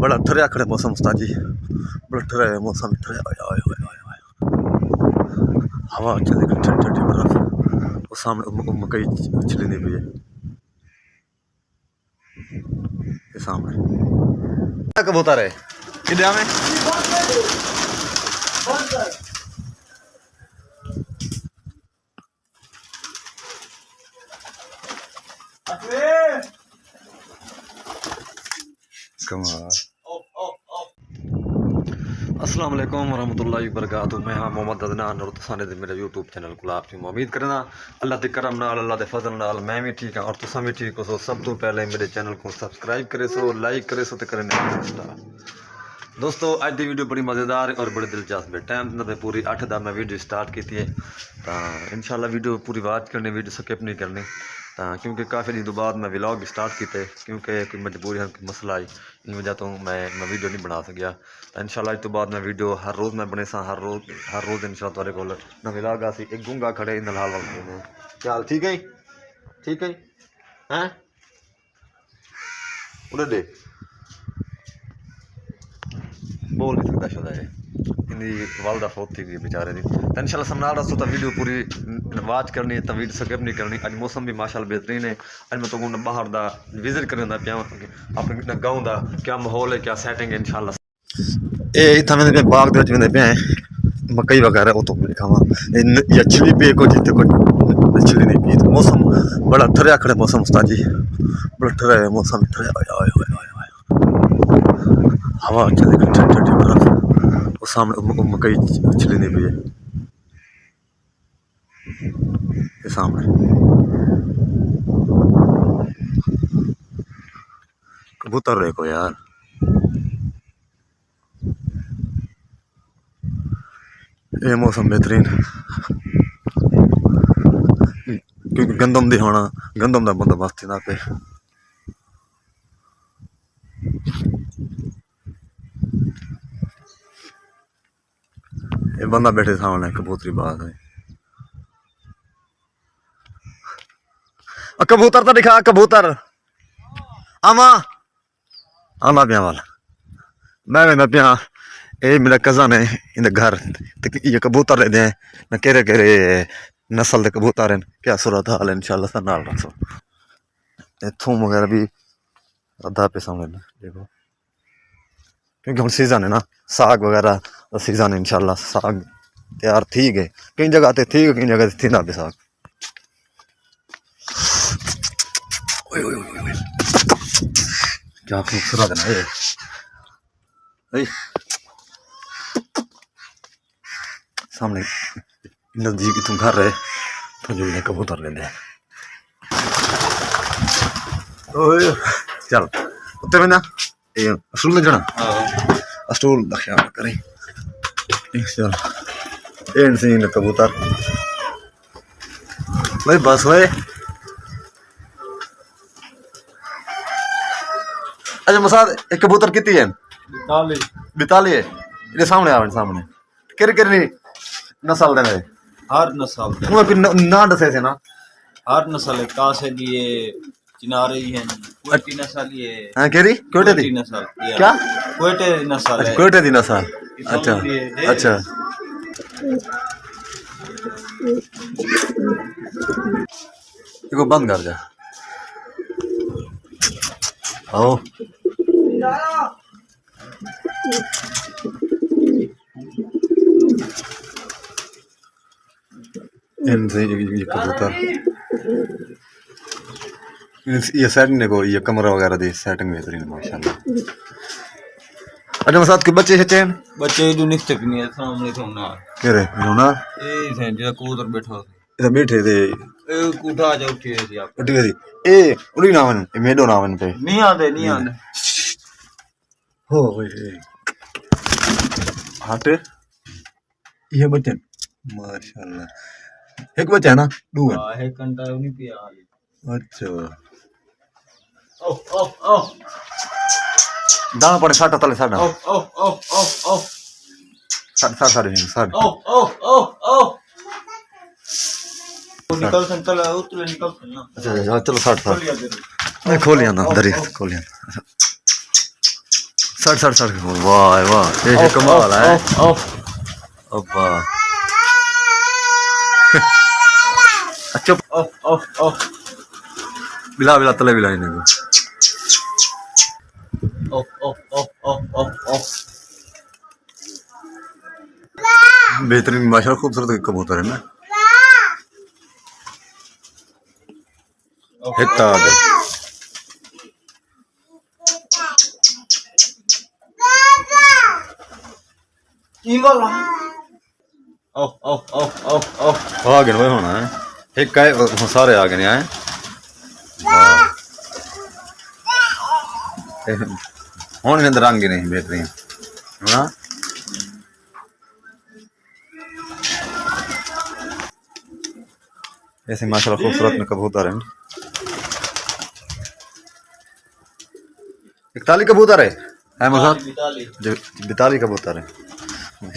बड़ा ठरिया खड़े मौसम उस्ताद जी, बड़ा ठरिया है मौसम, हवा चल रही ठंडी ठंडी बर्फ, और सामने मकई छिड़नी हुई है ये सामने। कबूतर है इंडिया में अस्सलाम वालेकुम वरहमतुल्लाहि वबरकातुहू। मैं हाँ मोहम्मद अदनान और तुसाने दे मेरे यूट्यूब चैनल को आप उम्मीद करना अल्लाह के करम नाल अल्लाह के फजल नाल मैं भी ठीक हाँ और तुसा भी ठीक हो। सो सब तो पहले मेरे चैनल को सब्सक्राइब करे सो, लाइक करे सो, तो करें दोस्तों। अज की वीडियो बड़ी मज़ेदार और बड़ी दिलचस्प है। टाइम ने पूरी 8 दा मैं वीडियो स्टार्ट की है, तो इंशाल्लाह वीडियो पूरी बात करनी, वीडियो स्किप नहीं करनी, क्योंकि काफ़ी दिन बाद मैं व्लॉग स्टार्ट किए, क्योंकि कोई मजबूरी है, कोई मसला आई, इन वजह तो मैं वीडियो नहीं बना सकिया। तो इंशाल्लाह तो बाद मैं वीडियो हर रोज़ मैं बने सा, हर रोज़ इंशाल्लाह तुहाडे कोल ना व्लॉग आसी। एक गुंगा खड़े इन हाल वाल क्या हाल? ठीक है, ठीक है हैं उड़े दे बोल नहीं सकता शुदा है, इनकी वालदा फौत थी गई बेचारे की। तो इंशाल्लाह समनाल रसो तो वीडियो पूरी वाच करनी, तो वीडियो स्किप नहीं करनी। अज मौसम भी माशाल्लाह बेहतरीन है। अज मैं तो बाहर का विजिट करने पिया अपने गाँव का क्या माहौल है, क्या सैटिंग है। इंशाल्लाह ये इतना मैंने बाग के पे मकई वगैरह वो तो खावा या छिड़ी पे को जितने को छिड़ी नहीं पी। तो मौसम बड़ा ठरिया खड़े मौसम उस्ताद जी, बड़ा ठरिया है मौसम, हवा चल रही ठंडी ठंडी बर्फ, और सामने मकई छिड़नी हुई है ये सामने। कबूतर रहे को यार, ये मौसम बेहतरीन, क्योंकि गंदम दी होना, गंदम का बंदोबस्त ना पे। ये बंदा बैठे सामने कबूतरी बात है। कबूतर तो दिखा, कबूतर आमा आमा पिया वाला मैं पिया। ये मेरा कज़न है इन घर, ये कबूतर लेते हैं न, केरे केरे नस्ल के कबूतर हैं। क्या सूरत हाल है इंशाल्लाह सर नाल रखो। थूम वगैरह भी अद्धा पे सामने देखो, क्योंकि हम सीजन है ना, साग वगैरह का सीजन है। इंशाल्लाह साग तैयार थी गए, कई जगह ते थी गए, कई जगह थी ना भी साग। क्या खूबसूरत है ना ये सामने नजदीक तुम घर रहे तो जुड़ने कबूतर लेते हैं। चल उत्ते में ना ये स्टूल लेना, स्टूल का ख्याल करें। चल ये सीन कबूतर भाई बस हुए। अच्छा मसाद एक कबूतर कितनी है? 42 है। ये सामने आवे सामने केरे केरे नस्ल दे हर नस्ल मैं फिर ना दसे से ना हर नस्ल है। कासे लिए चिनारे ही हैं, कोयटी नस्ल ही है। हां केरी कोयटे दी नस्ल क्या? कोयटे नस्ल अच्छा है, कोयटे दी नस्ल। अच्छा अच्छा इसको बंद कर जा। आओ ये कबूतर ये सेटिंग देखो, ये कमरा वगैरह दी सेटिंग बेहतरीन माशाल्लाह। अच्छा साथ के बच्चे हैं बच्चे जो निश्चित नहीं है सामने तो ना केरे ना ए से जो कबूतर बैठा इधर बैठे थे ए कूटा जा उठी है आप उठी गई ए उड़ी नावन मेडो नावन पे नहीं आते हो हट ये बच्चे माशाल्लाह। एक बच्चा है ना दो है एक घंटा नहीं पिया। अच्छा ओ ओ ओ दाना पड़े साटा तले साटा ओ ओ ओ ओ ओ साट सारे साट ओ ओ ओ ओ निकल सकता है उतले निकल सकना। अच्छा चलो साट साट मैं खोलिया ना दरी खोलिया सर सर सर वाह वाह ये कमाल है वाह अच्छा बिला बिला तले बिला इन्हें बेहतरीन माशाल्लाह खूबसूरत कबूतर है ना हिता आ गए आ गए भाई होना है एक का सारे आ गए हैं हूँ इन्हें रंग ही नहीं बेहतरीन हाँ ऐसे माशाल्लाह खूबसूरत में कबूतर है इकताली कबूतर है मजाक जो 42 कबूतर है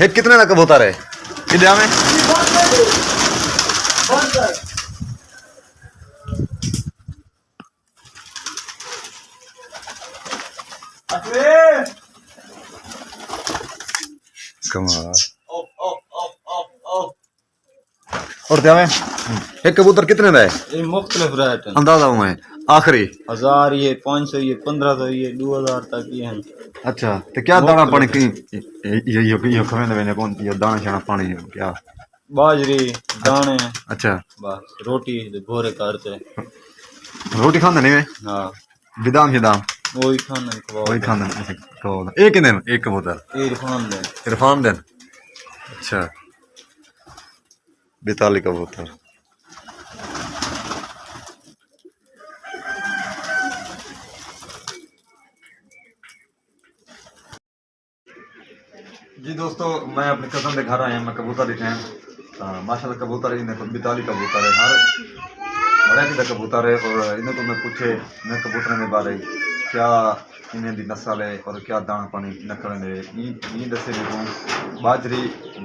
कितने का कबूतर है किधर में कमाल और क्या में एक कबूतर कितने का है ये मुख्तलिफ रेट है अंदाजा हूँ मैं आखिरी 1000 ये 500 ये 1500 ये 2000 तक ये हैं अच्छा तो क्या दाना पानी की ये खवें देने कौन ये दाना शाना पानी क्या बाजरी दाने अच्छा बस रोटी भोरे करते रोटी खाते नहीं हाँ बिदाम शिदाम वही खाने वही खाते एक दिन एक कबूतर इरफान दे इरफान दिन अच्छा 42 कबूतर जी दोस्तों मैं अपने कज़न के घर आया मैं कबूतर लेके आया माशाल्लाह कबूतर इन्हें 42 कबूतर है हर बड़ा भी कबूतर है और इन्हें को मैं पूछे मैं कबूतर के बारे क्या इन्हें दी नस्ल है और क्या दाना पानी नकल दे ये दसे देखो बाजरी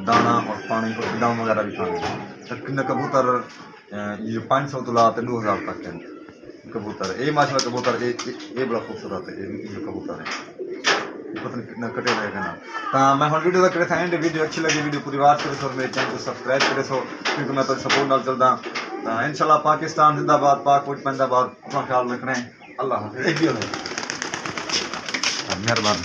दाना और पानी और बादाम वगैरह भी खाने तक कबूतर ये 500 तो लाते 2000 तक है कबूतर ये माशाल्लाह कबूतर ये बड़ा खूबसूरत है ये कबूतर है पता नहीं कितना कटे रहेगा ना तो मैं हम वीडियो का करे एंड वीडियो अच्छी लगी वीडियो पूरी बात करे और मेरे चैनल को सब्सक्राइब करे सो क्योंकि मैं तो सपोर्ट नाल चलदा इंशाल्लाह पाकिस्तान जिंदाबाद पाक फौज जिंदाबाद अपना ख्याल रखना है अल्लाह हाफिज़ मेहरबान।